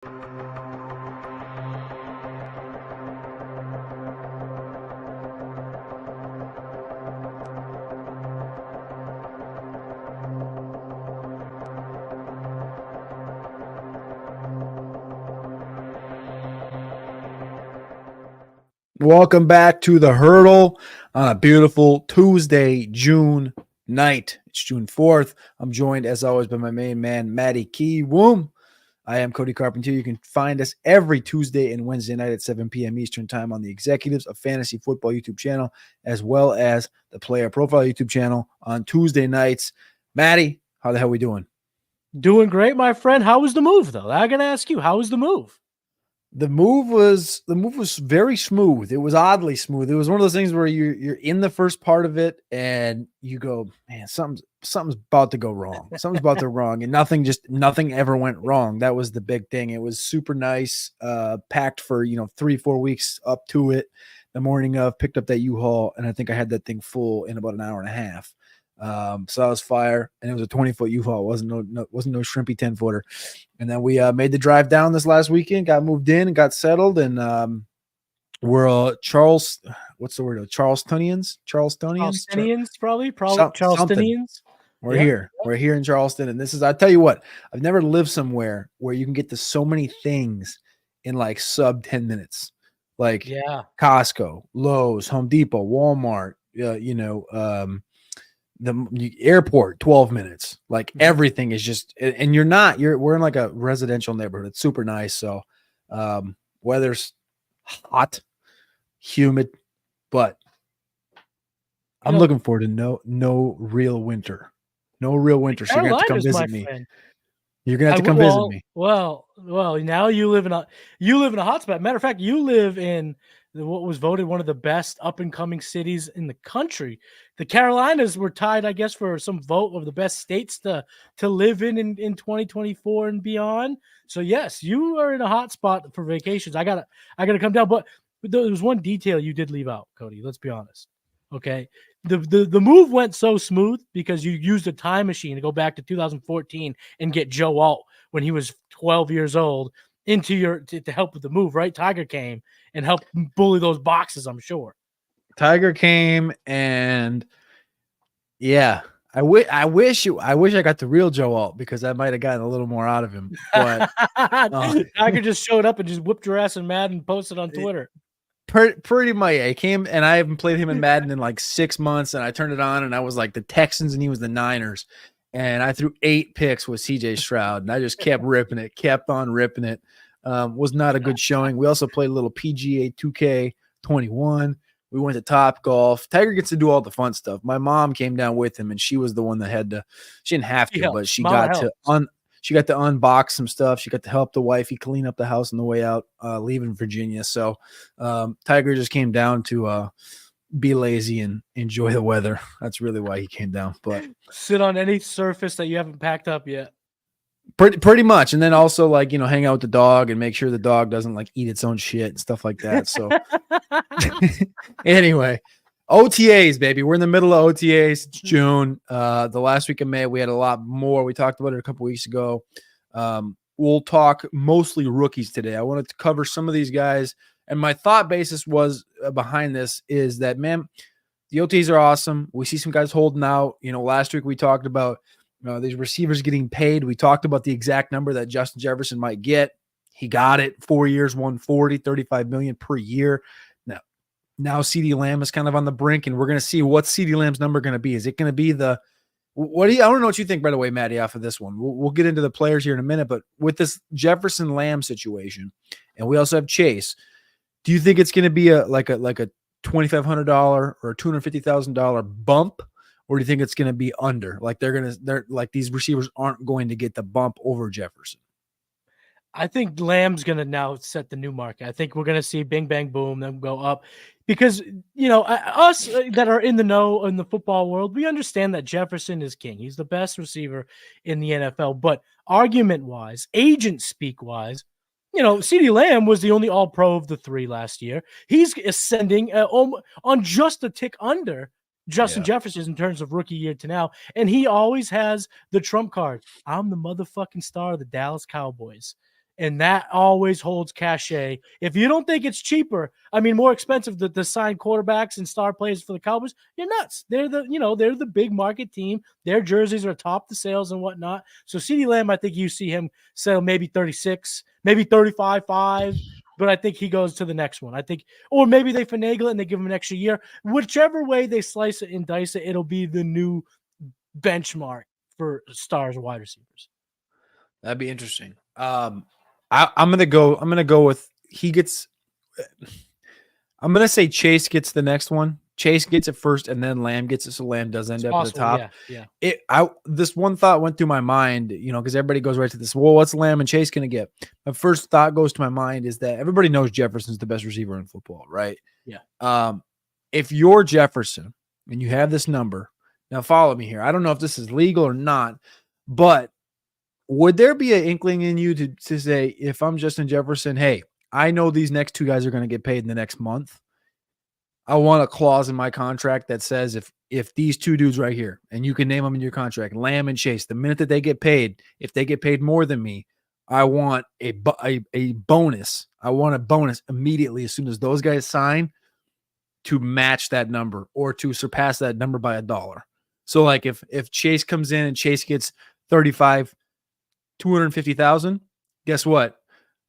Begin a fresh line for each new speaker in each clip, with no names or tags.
Welcome back to the Hurdle on a beautiful Tuesday, June night. It's June 4th. I'm joined, as always, by my main man, Matty Kiwoom. I am Cody Carpentier. You can find us every Tuesday and Wednesday night at 7 p.m. Eastern Time on the Executives of Fantasy Football YouTube channel, as well as the Player Profile YouTube channel on Tuesday nights. Matty, how the hell are we doing?
Doing great, my friend. How was the move, though? I gotta ask you, how was the move?
The move was very smooth. It was oddly smooth. It was one of those things where you're in the first part of it and you go, man, something's about to go wrong. Something's about to wrong, and nothing ever went wrong. That was the big thing. It was super nice, packed for 3-4 weeks up to it. The morning of, picked up that U-Haul, and I think I had that thing full in about an hour and a half. So that was fire, and it was a 20-foot U-Haul. It wasn't no shrimpy 10-footer. And then we made the drive down this last weekend, got moved in and got settled, and we're Charlestonians,
probably
Charlestonians. We're here. We're here in Charleston, and this is, I tell you what, I've never lived somewhere where you can get to so many things in like sub 10 minutes. Like Costco, Lowe's, Home Depot, Walmart, the airport, 12 minutes. Like everything is just, and we're in like a residential neighborhood. It's super nice. So weather's hot, humid, but I'm looking forward to no real winter. No real winter. So you're gonna have to come visit me. You're gonna have to come visit me.
Well, now you live in a hot spot. Matter of fact, you live in what was voted one of the best up-and-coming cities in the country. The Carolinas were tied, I guess, for some vote of the best states to live in 2024 and beyond. So yes, you are in a hot spot for vacations. I gotta come down. But there was one detail you did leave out, Cody. Let's be honest. Okay. The move went so smooth because you used a time machine to go back to 2014 and get Joe Alt when he was 12 years old into to help with the move, right? Tiger came and helped bully those boxes, I'm sure.
Tiger came, and I wish I got the real Joe Alt, because I might have gotten a little more out of him. But
Tiger just showed up and just whipped your ass in Madden and posted on Twitter.
Pretty much. I came, and I haven't played him in Madden in like 6 months, and I turned it on, and I was like the Texans and he was the Niners, and I threw 8 picks with CJ Stroud, and I just kept ripping it, kept on ripping it. Was not a good showing. We also played a little PGA 2K21. We went to Top Golf. Tiger gets to do all the fun stuff. My mom came down with him, and she was the one that had to. She didn't have to, but she got to unbox some stuff. She got to help the wifey clean up the house on the way out, leaving Virginia. So Tiger just came down to be lazy and enjoy the weather. That's really why he came down. But
sit on any surface that you haven't packed up yet.
Pretty much. And then also hang out with the dog and make sure the dog doesn't like eat its own shit and stuff like that. So anyway, OTAs, baby. We're in the middle of OTAs. It's June. The last week of May, we had a lot more. We talked about it a couple weeks ago. We'll talk mostly rookies today. I wanted to cover some of these guys. And my thought basis was behind this is that, man, the OTAs are awesome. We see some guys holding out. Last week we talked about these receivers getting paid. We talked about the exact number that Justin Jefferson might get. He got it. 4 years, 140, $35 million per year. Now CeeDee Lamb is kind of on the brink, and we're going to see what CeeDee Lamb's number going to be. Is it going to be I don't know what you think, by the way, Matty, off of this one. We'll get into the players here in a minute, but with this Jefferson Lamb situation, and we also have Chase, do you think it's going to be like a $2,500 or a $250,000 bump? Or do you think it's going to be under? Like they're like these receivers aren't going to get the bump over Jefferson?
I think Lamb's going to now set the new market. I think we're going to see bing, bang, boom, them go up because, us that are in the know in the football world, we understand that Jefferson is king. He's the best receiver in the NFL. But argument wise, agent speak wise, CeeDee Lamb was the only all-pro of the 3 last year. He's ascending on just a tick under Justin Jefferson in terms of rookie year to now. And he always has the trump card. I'm the motherfucking star of the Dallas Cowboys. and that always holds cachet. If you don't think it's cheaper, more expensive to sign quarterbacks and star players for the Cowboys, you're nuts. They're the big market team. Their jerseys are top the sales and whatnot. So CeeDee Lamb, I think you see him sell maybe 36, maybe 35.5. But I think he goes to the next one. I think, or maybe they finagle it and they give him an extra year. Whichever way they slice it and dice it, it'll be the new benchmark for stars and wide receivers.
That'd be interesting. I'm gonna go with he gets. I'm gonna say Chase gets the next one. Chase gets it first, and then Lamb gets it. So Lamb does end up at the top.
Yeah.
This one thought went through my mind, because everybody goes right to this. Well, what's Lamb and Chase gonna get? My first thought goes to my mind is that everybody knows Jefferson's the best receiver in football, right?
Yeah.
If you're Jefferson and you have this number, now follow me here. I don't know if this is legal or not, but would there be an inkling in you to say, if I'm Justin Jefferson, hey, I know these next two guys are going to get paid in the next month. I want a clause in my contract that says if these two dudes right here, and you can name them in your contract, Lamb and Chase, the minute that they get paid, if they get paid more than me, I want a bonus. I want a bonus immediately as soon as those guys sign to match that number or to surpass that number by $1. So like if Chase comes in and Chase gets 35, 250,000, guess what?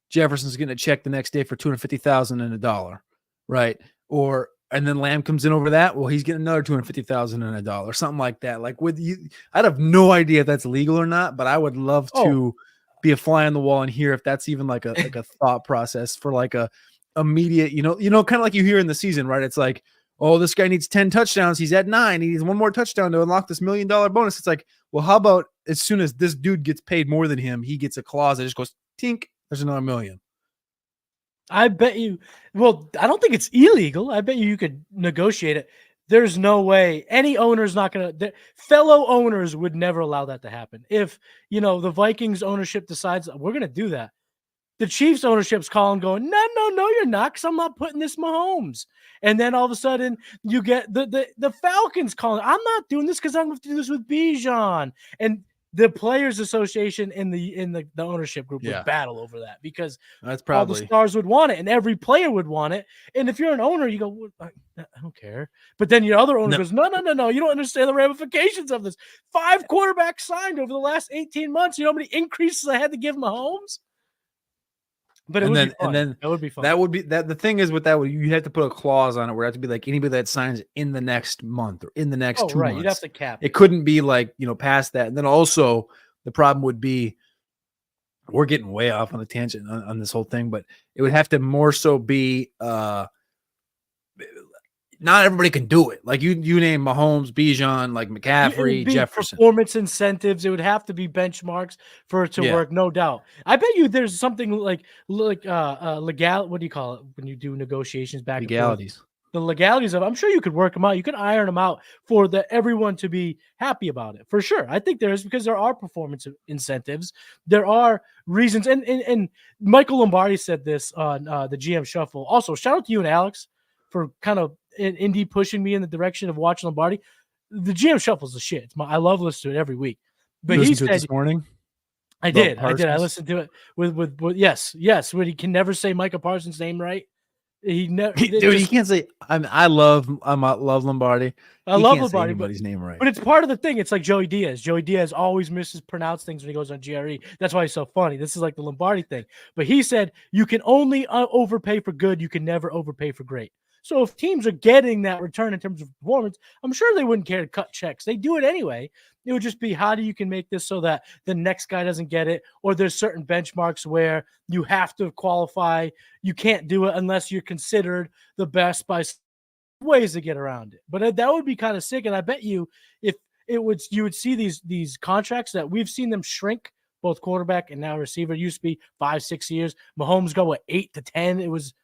Jefferson's getting a check the next day for 250,000 and $1, right? And then Lamb comes in over that. Well, he's getting another 250,000 and $1, something like that. Like with you, I'd have no idea if that's legal or not, but I would love to be a fly on the wall and hear if that's even like a thought process for like a immediate, kind of like you hear in the season, right? It's like, oh, this guy needs 10 touchdowns. He's at 9. He needs one more touchdown to unlock this $1 million bonus. It's like, well, how about as soon as this dude gets paid more than him, he gets a clause that just goes, tink, there's another $1 million.
I bet you, I don't think it's illegal. I bet you could negotiate it. There's no way any owner's not going to, fellow owners would never allow that to happen. If, the Vikings ownership decides we're going to do that, the Chiefs ownership's calling going, no, you're not, because I'm not putting this Mahomes. And then all of a sudden you get the Falcons calling, I'm not doing this because I'm going to do this with Bijan. And the Players Association and the ownership group would battle over that because
that's probably
all the stars would want it and every player would want it. And if you're an owner, you go, well, I don't care. But then your other owner goes, no, you don't understand the ramifications of this. 5 quarterbacks signed over the last 18 months. You know how many increases I had to give Mahomes? But it would be fun. That would be fun.
That would be that. The thing is with that, you have to put a clause on it where it have to be like anybody that signs in the next month or in the next 2 months.
You'd have to cap
it. Couldn't be like, past that. And then also the problem would be, we're getting way off on the tangent on this whole thing, but it would have to more so be not everybody can do it. Like you name Mahomes, Bijan, like McCaffrey, Jefferson.
Performance incentives. It would have to be benchmarks for it to work, no doubt. I bet you there's something like legal. What do you call it when you do negotiations back?
Legalities.
The legalities of. I'm sure you could work them out. You could iron them out for everyone to be happy about it. For sure, I think there is because there are performance incentives. There are reasons, and Michael Lombardi said this on the GM Shuffle. Also, shout out to you and Alex for kind of Indy pushing me in the direction of watching Lombardi. The GM Shuffle's the shit. I love listening to it every week. But he said
this morning.
I did. I listened to it with yes. When he can never say Micah Parsons' name right. He never.
Dude, he can't say. I love Lombardi.
I love Lombardi.
Anybody's name right.
But it's part of the thing. It's like Joey Diaz. Joey Diaz always mispronounces things when he goes on GRE. That's why he's so funny. This is like the Lombardi thing. But he said you can only overpay for good. You can never overpay for great. So if teams are getting that return in terms of performance, I'm sure they wouldn't care to cut checks. They do it anyway. It would just be, how do you can make this so that the next guy doesn't get it, or there's certain benchmarks where you have to qualify. You can't do it unless you're considered the best by ways to get around it. But that would be kind of sick. And I bet you if you would see these contracts that we've seen them shrink, both quarterback and now receiver. It used to be 5-6 years. Mahomes go 8 to 10. It was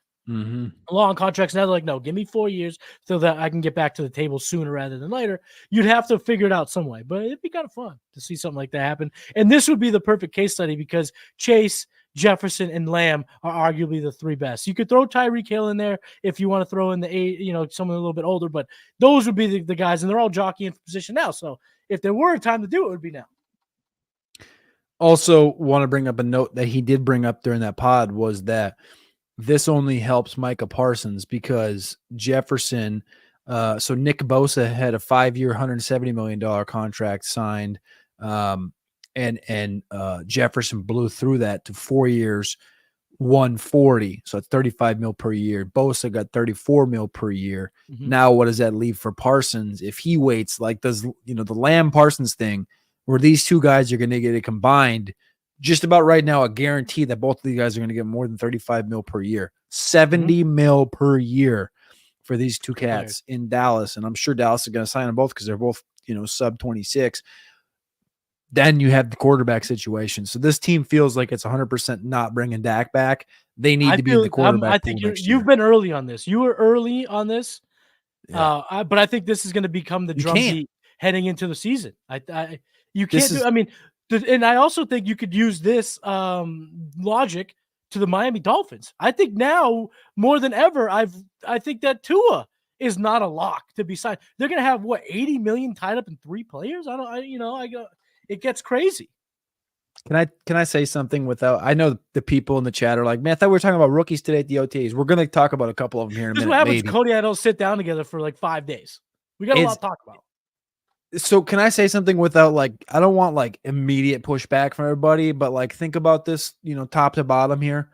long contracts. Now they're like, no, give me 4 years so that I can get back to the table sooner rather than later. You'd have to figure it out some way, but it'd be kind of fun to see something like that happen. And this would be the perfect case study because Chase, Jefferson, and Lamb are arguably the 3 best. You could throw Tyreek Hill in there if you want to throw in the 8, someone a little bit older, but those would be the guys, and they're all jockeying for position now. So if there were a time to do it, it would be now.
Also, want to bring up a note that he did bring up during that pod was that this only helps Micah Parsons because Jefferson. So Nick Bosa had a 5-year, $170 million contract signed, and Jefferson blew through that to 4 years, 140. So it's 35 mil per year. Bosa got 34 mil per year.
Mhm.
Now, what does that leave for Parsons if he waits? Like does the Lamb Parsons thing, where these two guys are going to get it combined? Just about right now, a guarantee that both of these guys are going to get more than 35 mil per year, 70 mil per year for these two cats in Dallas. And I'm sure Dallas is going to sign them both because they're both, sub 26. Then you have the quarterback situation. So this team feels like it's 100% not bringing Dak back. They need to be in the quarterback
I
pool
think
next
you've
year.
been early on this. You were early on this.
Yeah.
But I think this is going to become the drumbeat heading into the season. You can't do. I mean, and I also think you could use this logic to the Miami Dolphins. I think now more than ever, I think that Tua is not a lock to be signed. They're going to have what 80 million tied up in 3 players. It gets crazy.
Can I say something without? I know the people in the chat are like, man, I thought we were talking about rookies today at the OTAs. We're going to talk about a couple of them here in a minute.
This is what happens.
Maybe.
Cody and I don't sit down together for like 5 days. We got a lot to talk about.
So can I say something without I don't want immediate pushback from everybody, but think about this, top to bottom here.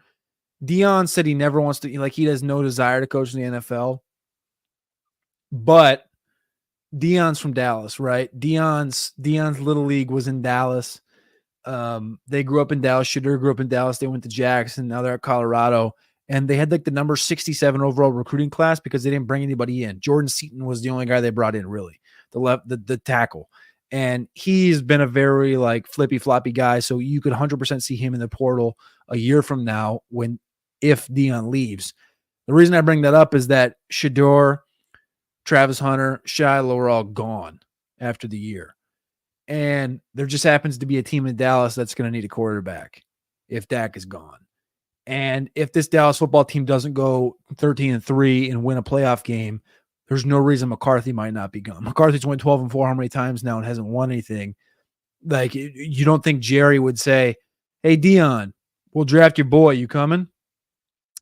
Dion said he never wants to, he has no desire to coach in the NFL. But Dion's from Dallas, right? Dion's little league was in Dallas. They grew up in Dallas. Shedeur grew up in Dallas. They went to Jackson. Now they're at Colorado. And they had the number 67 overall recruiting class because they didn't bring anybody in. Jordan Seaton was the only guy they brought in, really, the tackle. And he's been a very flippy floppy guy. So you could 100% see him in the portal a year from now if Dion leaves. The reason I bring that up is that Shedeur, Travis Hunter, Shiloh are all gone after the year. And there just happens to be a team in Dallas that's going to need a quarterback if Dak is gone. And if this Dallas football team doesn't go 13-3 and win a playoff game, there's no reason McCarthy might not be gone. McCarthy's went 12-4 how many times now and hasn't won anything. You don't think Jerry would say, hey, Dion, we'll draft your boy. You coming?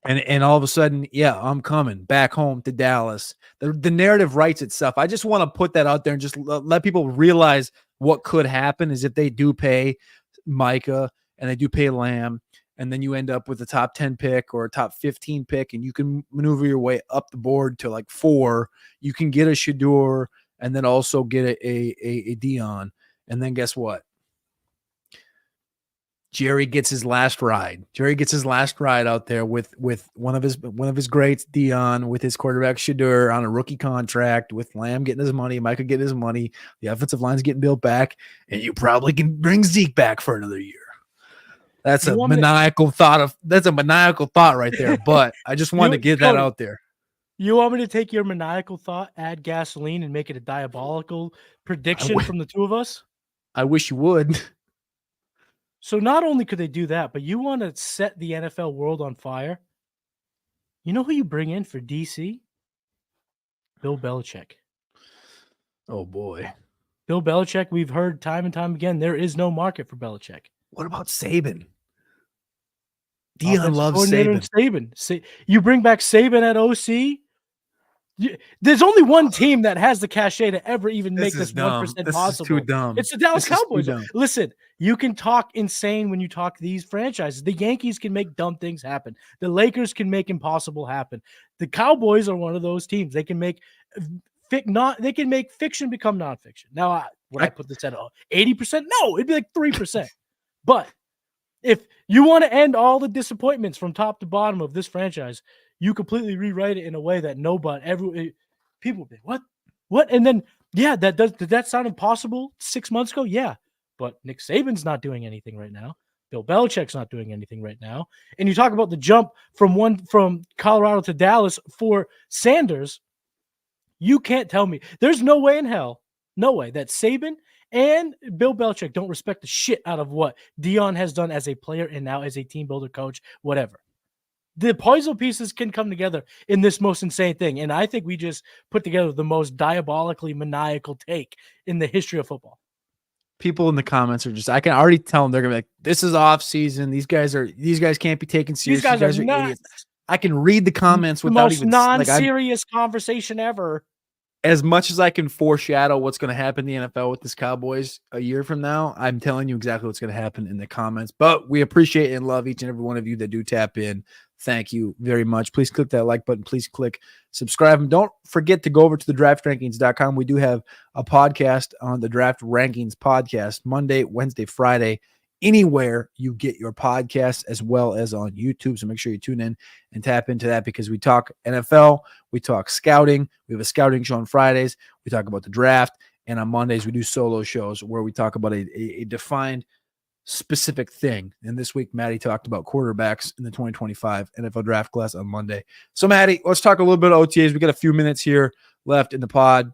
And all of a sudden, yeah, I'm coming back home to Dallas. The narrative writes itself. I just want to put that out there and just let people realize what could happen is if they do pay Micah and they do pay Lamb, and then you end up with a top 10 pick or a top 15 pick, and you can maneuver your way up the board to 4. You can get a Shedeur and then also get a Dion. And then guess what? Jerry gets his last ride. Jerry gets his last ride out there with one of his greats, Dion, with his quarterback Shedeur on a rookie contract, with Lamb getting his money, Micah getting his money, the offensive line's getting built back, and you probably can bring Zeke back for another year. That's a maniacal thought right there. But I just wanted to get that out there.
You want me to take your maniacal thought, add gasoline, and make it a diabolical prediction from the two of us?
I wish you would.
So not only could they do that, but you want to set the NFL world on fire. You know who you bring in for DC? Bill Belichick.
Oh, boy.
Bill Belichick, we've heard time and time again, there is no market for Belichick.
What about Saban? Dion loves
Saban. You bring back Saban at OC. There's only one team that has the cachet to ever even make this 1% possible.
This is too dumb.
It's the Dallas Cowboys. Listen, you can talk insane when you talk these franchises. The Yankees can make dumb things happen. The Lakers can make impossible happen. The Cowboys are one of those teams. They can make fiction become nonfiction. Now, would I put this at 80%? No, it'd be like 3%. But if you want to end all the disappointments from top to bottom of this franchise, you completely rewrite it in a way that people will be, what? And then, yeah, did that sound impossible 6 months ago? Yeah. But Nick Saban's not doing anything right now. Bill Belichick's not doing anything right now. And you talk about the jump from Colorado to Dallas for Sanders. You can't tell me. There's no way in hell, that Saban and Bill Belichick don't respect the shit out of what Dion has done as a player and now as a team builder, coach, whatever. The puzzle pieces can come together in this most insane thing. And I think we just put together the most diabolically maniacal take in the history of football.
people in the comments are just, I can already tell them they're gonna be like, this is off season. These guys can't be taken serious.
These guys are
idiots. I can read the comments
the
without
most
even
non-serious conversation ever.
As much as I can foreshadow what's going to happen in the NFL with this Cowboys a year from now, I'm telling you exactly what's going to happen in the comments. But we appreciate and love each and every one of you that do tap in. Thank you very much. Please click that like button. Please click subscribe. And don't forget to go over to the draftrankings.com. We do have a podcast on the Draft Rankings podcast Monday, Wednesday, Friday, anywhere you get your podcasts, as well as on YouTube. So make sure you tune in and tap into that, because we talk NFL, we talk scouting. We have a scouting show on Fridays. We talk about the draft. And on Mondays, we do solo shows where we talk about a defined specific thing. And this week, Matty talked about quarterbacks in the 2025 NFL draft class on Monday. So, Matty, let's talk a little bit of OTAs. We got a few minutes here left in the pod.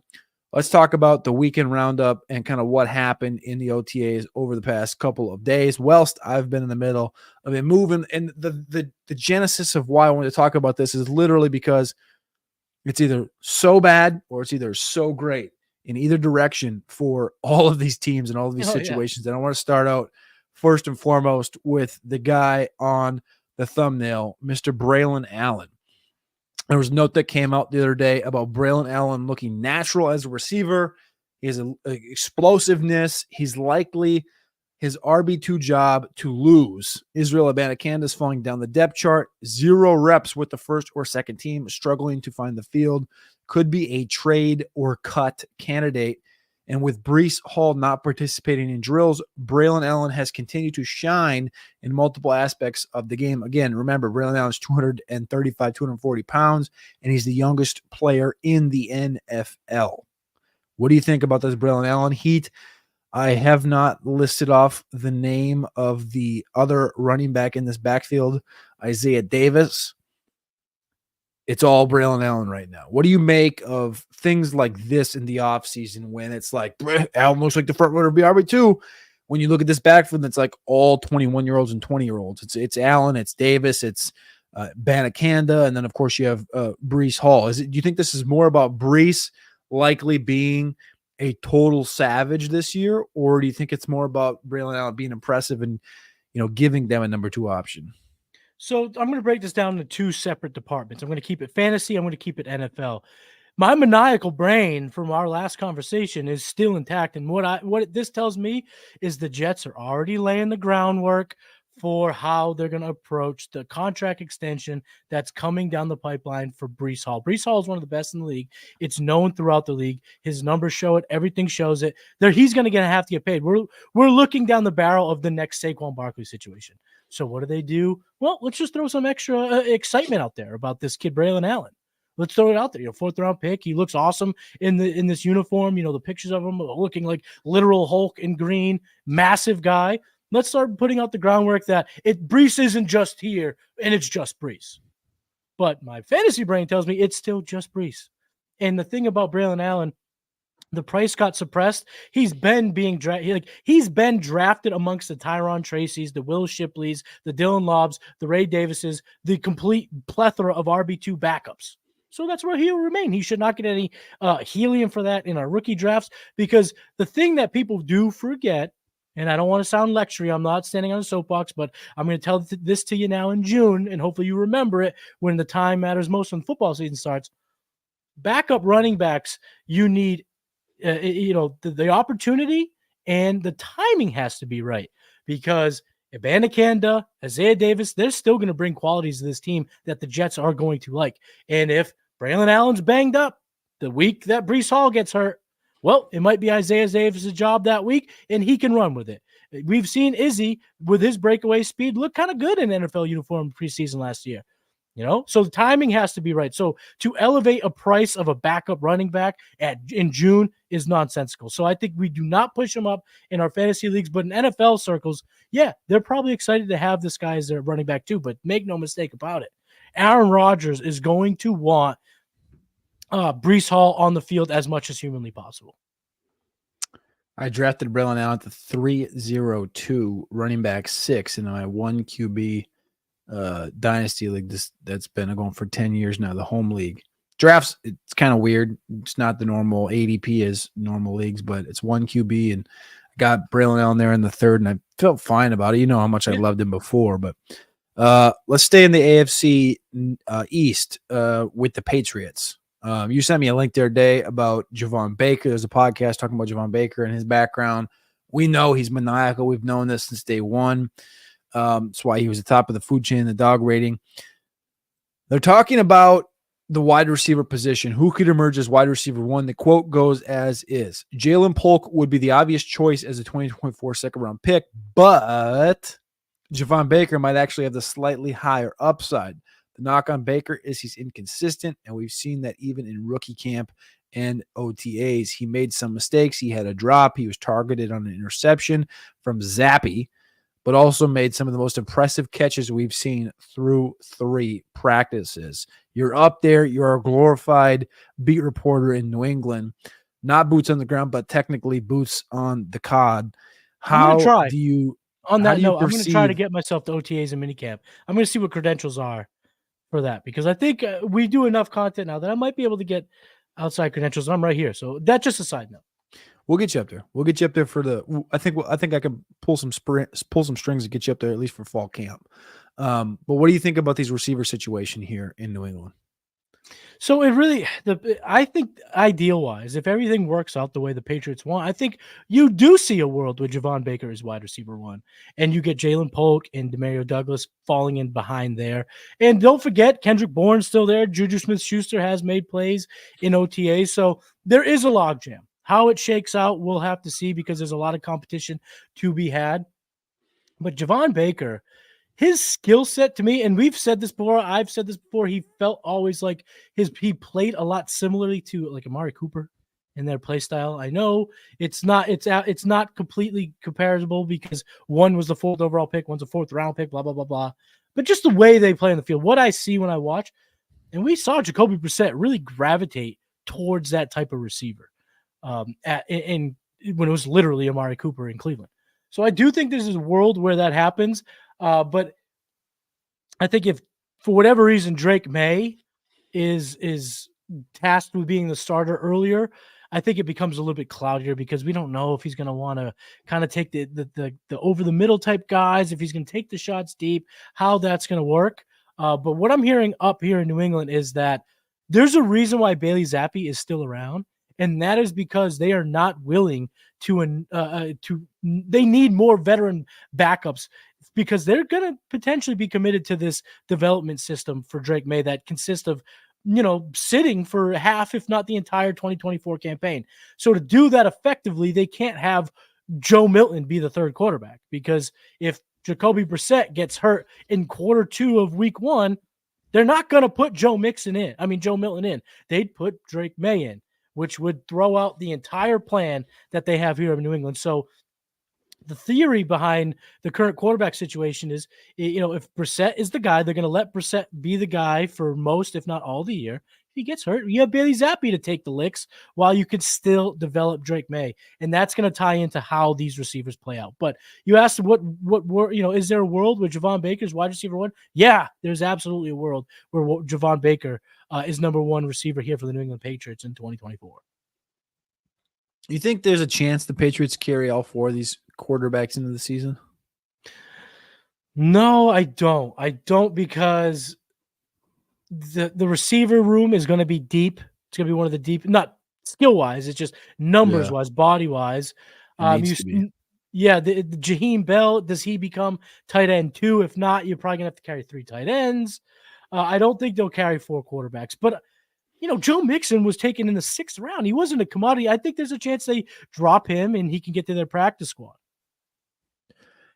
Let's talk about the weekend roundup and kind of what happened in the OTAs over the past couple of days. Whilst I've been in the middle of it moving, and the genesis of why I wanted to talk about this is literally because it's either so bad or it's either so great in either direction for all of these teams and all of these situations. And I want to start out first and foremost with the guy on the thumbnail, Mr. Braylon Allen. There was a note that came out the other day about Braylon Allen looking natural as a receiver. He has an explosiveness. He's likely his RB2 job to lose. Israel Abanikanda is falling down the depth chart. 0 reps with the first or second team, struggling to find the field. Could be a trade or cut candidate. And with Breece Hall not participating in drills, Braylon Allen has continued to shine in multiple aspects of the game. Again, remember, Braylon Allen is 235, 240 pounds, and he's the youngest player in the NFL. What do you think about this Braylon Allen heat? I have not listed off the name of the other running back in this backfield, Isaiah Davis. It's all Braylon Allen right now. What do you make of things like this in the offseason when it's like, Allen looks like the front runner BRB2? When you look at this backfield, it's like all 21-year-olds and 20-year-olds. It's Allen, it's Davis, it's Abanikanda, and then, of course, you have Breece Hall. Do you think this is more about Breece likely being a total savage this year, or do you think it's more about Braylon Allen being impressive and, giving them a number 2 option?
So I'm going to break this down into 2 separate departments. I'm going to keep it fantasy. I'm going to keep it NFL. My maniacal brain from our last conversation is still intact. And what this tells me is the Jets are already laying the groundwork for how they're going to approach the contract extension that's coming down the pipeline for Breece Hall. Breece Hall is one of the best in the league. It's known throughout the league. His numbers show it. Everything shows it. He's going to have to get paid. We're looking down the barrel of the next Saquon Barkley situation. So what do? Well, let's just throw some extra excitement out there about this kid, Braylon Allen. Let's throw it out there. 4th round pick. He looks awesome in this uniform. The pictures of him looking like literal Hulk in green, massive guy. Let's start putting out the groundwork that Breece isn't just here and it's just Breece. But my fantasy brain tells me it's still just Breece. And the thing about Braylon Allen, the price got suppressed. He's been being he's been drafted amongst the Tyron Tracys, the Will Shipleys, the Dylan Lobs, the Ray Davises, the complete plethora of RB2 backups. So that's where he'll remain. He should not get any helium for that in our rookie drafts, because the thing that people do forget, and I don't want to sound lectury, I'm not standing on a soapbox, but I'm going to tell this to you now in June, and hopefully you remember it when the time matters most when football season starts. Backup running backs, you need the opportunity, and the timing has to be right, because Abanikanda, Isaiah Davis, they're still going to bring qualities to this team that the Jets are going to like. And if Braylon Allen's banged up the week that Breece Hall gets hurt, well, it might be Isaiah Davis' job that week, and he can run with it. We've seen Izzy, with his breakaway speed, look kind of good in NFL uniform preseason last year. So the timing has to be right. So to elevate a price of a backup running back in June is nonsensical. So I think we do not push him up in our fantasy leagues, but in NFL circles, yeah, they're probably excited to have this guy as their running back too, but make no mistake about it. Aaron Rodgers is going to want Breece Hall on the field as much as humanly possible.
I drafted Braylon Allen to 302 running back 6 in my 1 QB dynasty league that's been going for 10 years now, the home league. Drafts, it's kind of weird. It's not the normal ADP as normal leagues, but it's 1 QB, and I got Braylon Allen there in the third, and I felt fine about it. You know how much I loved him before, but let's stay in the AFC East with the Patriots. You sent me a link the other day about Javon Baker. There's a podcast talking about Javon Baker and his background. We know he's maniacal. We've known this since day one. That's why he was the top of the food chain in the dog rating. They're talking about the wide receiver position. Who could emerge as wide receiver one? The quote goes as is. Jalen Polk would be the obvious choice as a 2024 second-round pick, but Javon Baker might actually have the slightly higher upside. The knock on Baker is he's inconsistent, and we've seen that even in rookie camp and OTAs. He made some mistakes. He had a drop. He was targeted on an interception from Zappy, but also made some of the most impressive catches we've seen through 3 practices. You're up there. You're a glorified beat reporter in New England. Not boots on the ground, but technically boots on the cod. How do you
On that note, I'm going to try to get myself to OTAs and minicamp. I'm going to see what credentials are for that, because I think we do enough content now that I might be able to get outside credentials. I'm right here. So that's just a side note.
We'll get you up there. We'll get you up there for the. I think I can pull some strings to get you up there at least for fall camp. But what do you think about these receiver situation here in New England?
So it really, I think ideal wise, if everything works out the way the Patriots want, I think you do see a world where Javon Baker is wide receiver one, and you get Jalen Polk and Demario Douglas falling in behind there. And don't forget, Kendrick Bourne's still there. Juju Smith-Schuster has made plays in OTA. So there is a logjam. How it shakes out, we'll have to see, because there's a lot of competition to be had. But Javon Baker, his skill set to me, and we've said this before, I've said this before, he felt always like he played a lot similarly to like Amari Cooper in their play style. I know it's not completely comparable because one was the 4th overall pick, one's a 4th round pick, blah, blah, blah, blah. But just the way they play on the field, what I see when I watch, and we saw Jacoby Brissett really gravitate towards that type of receiver when it was literally Amari Cooper in Cleveland. So I do think there's a world where that happens. But I think if for whatever reason Drake May is tasked with being the starter earlier, I think it becomes a little bit cloudier, because we don't know if he's going to want to kind of take the over the middle type guys, if he's going to take the shots deep, how that's going to work. But what I'm hearing up here in New England is that there's a reason why Bailey Zappi is still around, and that is because they are not willing to they need more veteran backups, because they're going to potentially be committed to this development system for Drake May that consists of, sitting for half, if not the entire 2024 campaign. So to do that effectively, they can't have Joe Milton be the third quarterback, because if Jacoby Brissett gets hurt in quarter 2 of week 1, they're not going to put Joe Milton in. They'd put Drake May in, which would throw out the entire plan that they have here in New England. So the theory behind the current quarterback situation is, if Brissett is the guy, they're going to let Brissett be the guy for most, if not all, the year. If he gets hurt, you have Bailey Zappi to take the licks while you can still develop Drake May. And that's going to tie into how these receivers play out. But you asked what is there a world where Javon Baker's wide receiver one? Yeah, there's absolutely a world where Javon Baker is number 1 receiver here for the New England Patriots in 2024.
You think there's a chance the Patriots carry all 4 of these quarterbacks into the season?
No, I don't. Because the receiver room is going to be deep. It's going to be one of the deep, not skill-wise, it's just numbers-wise, body-wise. The Jaheim Bell, does he become tight end 2? If not, you're probably going to have to carry 3 tight ends. I don't think they'll carry 4 quarterbacks. But, Joe Mixon was taken in the 6th round. He wasn't a commodity. I think there's a chance they drop him and he can get to their practice squad.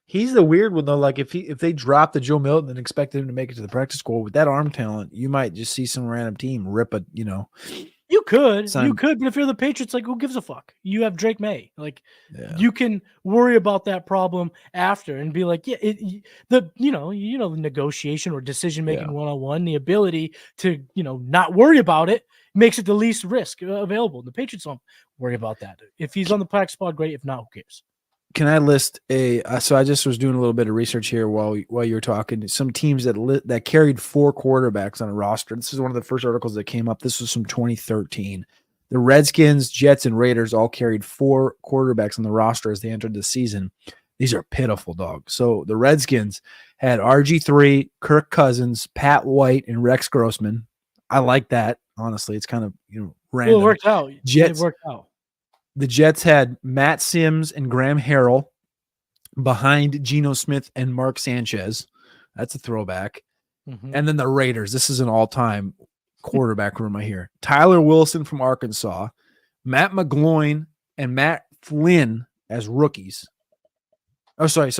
He's the weird one, though. Like, if they drop the Joe Milton and expect him to make it to the practice squad with that arm talent, you might just see some random team rip a,
You could, but if you're the Patriots, like, who gives a fuck? You have Drake May. Like, you can worry about that problem after and be like, the negotiation or decision making one-on-one, the ability to not worry about it makes it the least risk available. The Patriots don't worry about that. If he's on the practice squad, great. If not, who cares?
Can I list so I just was doing a little bit of research here while you were talking. Some teams that carried 4 quarterbacks on a roster. This is one of the first articles that came up. This was from 2013. The Redskins, Jets, and Raiders all carried 4 quarterbacks on the roster as they entered the season. These are pitiful, dog. So the Redskins had RG3, Kirk Cousins, Pat White, and Rex Grossman. I like that. Honestly, it's kind of random.
Well, it worked out.
Jets,
It worked out.
The Jets had Matt Sims and Graham Harrell behind Geno Smith and Mark Sanchez. That's a throwback.
Mm-hmm.
And then the Raiders. This is an all-time quarterback room I hear. Tyler Wilson from Arkansas, Matt McGloin and Matt Flynn as rookies. Oh, sorry.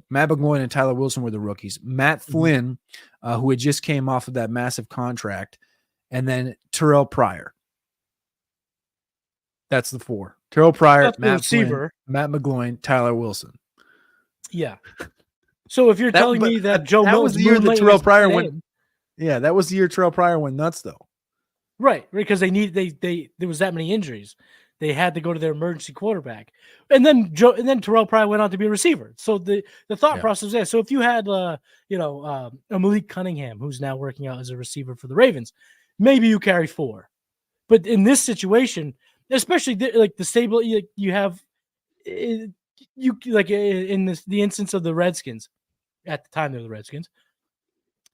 Matt McGloin and Tyler Wilson were the rookies. Matt Flynn, who had just came off of that massive contract, and then Terrell Pryor. That's the 4. Terrell Pryor, Matt Flynn, Matt McGloin, Tyler Wilson.
Yeah. So if you're telling me that Joe Milton
was the year that Terrell Pryor went. Yeah, that was the year Terrell Pryor went nuts, though.
Right, because there was that many injuries. They had to go to their emergency quarterback, and then Terrell Pryor went on to be a receiver. So the thought process there. So if you had a Malik Cunningham, who's now working out as a receiver for the Ravens, maybe you carry 4. But in this situation, especially like the stable, you have in the instance of the Redskins, at the time they were the Redskins.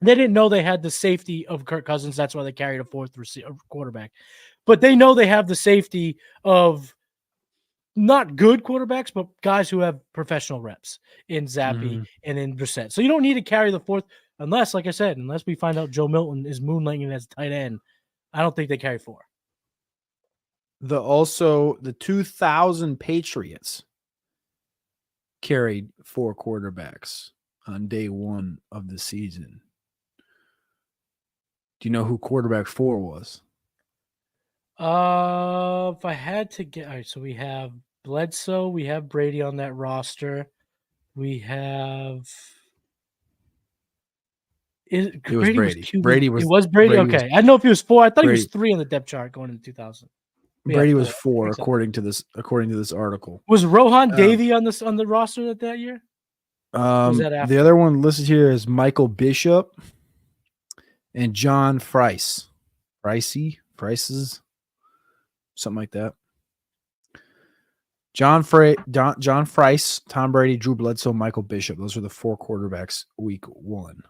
They didn't know they had the safety of Kirk Cousins. That's why they carried a 4th quarterback. But they know they have the safety of not good quarterbacks, but guys who have professional reps in Zappy and in Brissett. So you don't need to carry the 4th unless, like I said, unless we find out Joe Milton is moonlighting as a tight end. I don't think they carry 4.
The 2000 Patriots carried 4 quarterbacks on day 1 of the season. Do you know who quarterback 4 was?
If I had to get, all right, so we have Bledsoe, we have Brady on that roster. We have
It was Brady.
It was Brady. Okay, I don't know if he was 4. I thought he was 3 on the depth chart going into 2000.
Brady was 4 according to this article.
Was Rohan Davey on the roster that year? Was that after?
The other one listed here is Michael Bishop and John Frices, something like that. John Frice, Tom Brady, Drew Bledsoe, Michael Bishop. Those are the 4 quarterbacks week 1.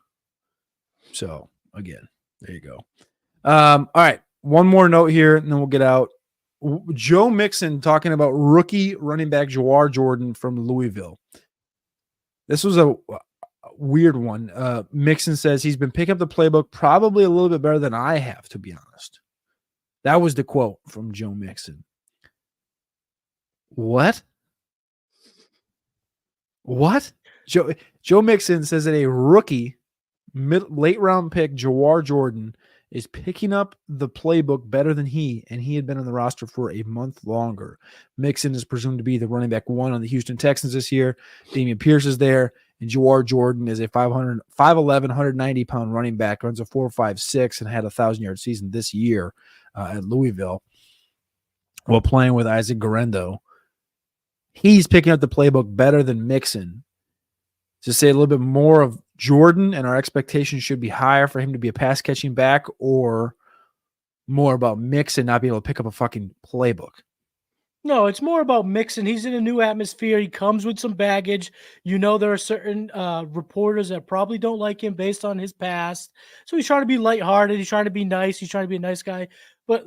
So again, there you go. All right, one more note here, and then we'll get out. Joe Mixon talking about rookie running back Jawar Jordan from Louisville. This was a weird one. Mixon says he's been picking up the playbook probably a little bit better than I have, to be honest. That was the quote from Joe Mixon. What? Joe Mixon says that a rookie, late round pick, Jawar Jordan, is picking up the playbook better than he, and he had been on the roster for a month longer. Mixon is presumed to be the running back 1 on the Houston Texans this year. Damian Pierce is there, and Jawar Jordan is a 5'11", 190-pound running back, runs a 4.56 and had a 1,000-yard season this year at Louisville while playing with Isaac Garendo. He's picking up the playbook better than Mixon. To say a little bit more of Jordan, and our expectations should be higher for him to be a pass-catching back, or more about Mixon not being able to pick up a fucking playbook?
No, it's more about Mixon. He's in a new atmosphere. He comes with some baggage. There are certain reporters that probably don't like him based on his past. So he's trying to be lighthearted. He's trying to be nice. He's trying to be a nice guy. But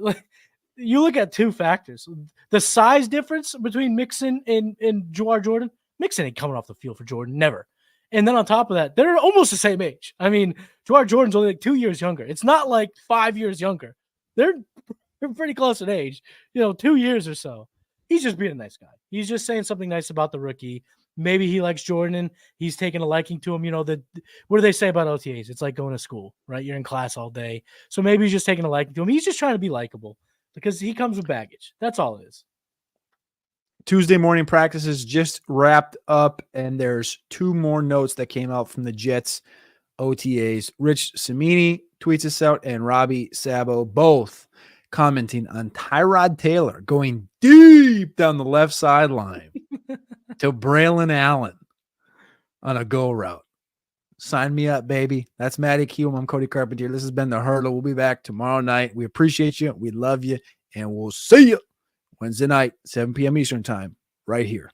you look at 2 factors. The size difference between Mixon and Jawar Jordan. Mixon ain't coming off the field for Jordan. Never. And then on top of that, they're almost the same age. I mean, Jawar Jordan's only like 2 years younger. It's not like 5 years younger. They're pretty close in age, 2 years or so. He's just being a nice guy. He's just saying something nice about the rookie. Maybe he likes Jordan and he's taking a liking to him. What do they say about OTAs? It's like going to school, right? You're in class all day. So maybe he's just taking a liking to him. He's just trying to be likable because he comes with baggage. That's all it is.
Tuesday morning practices just wrapped up, and there's 2 more notes that came out from the Jets OTAs. Rich Cimini tweets us out, and Robbie Sabo both commenting on Tyrod Taylor going deep down the left sideline to Braylon Allen on a go route. Sign me up, baby. That's Matty Kiwoom. I'm Cody Carpentier. This has been the Hurdle. We'll be back tomorrow night. We appreciate you. We love you. and we'll see you Wednesday night, 7 p.m. Eastern time, right here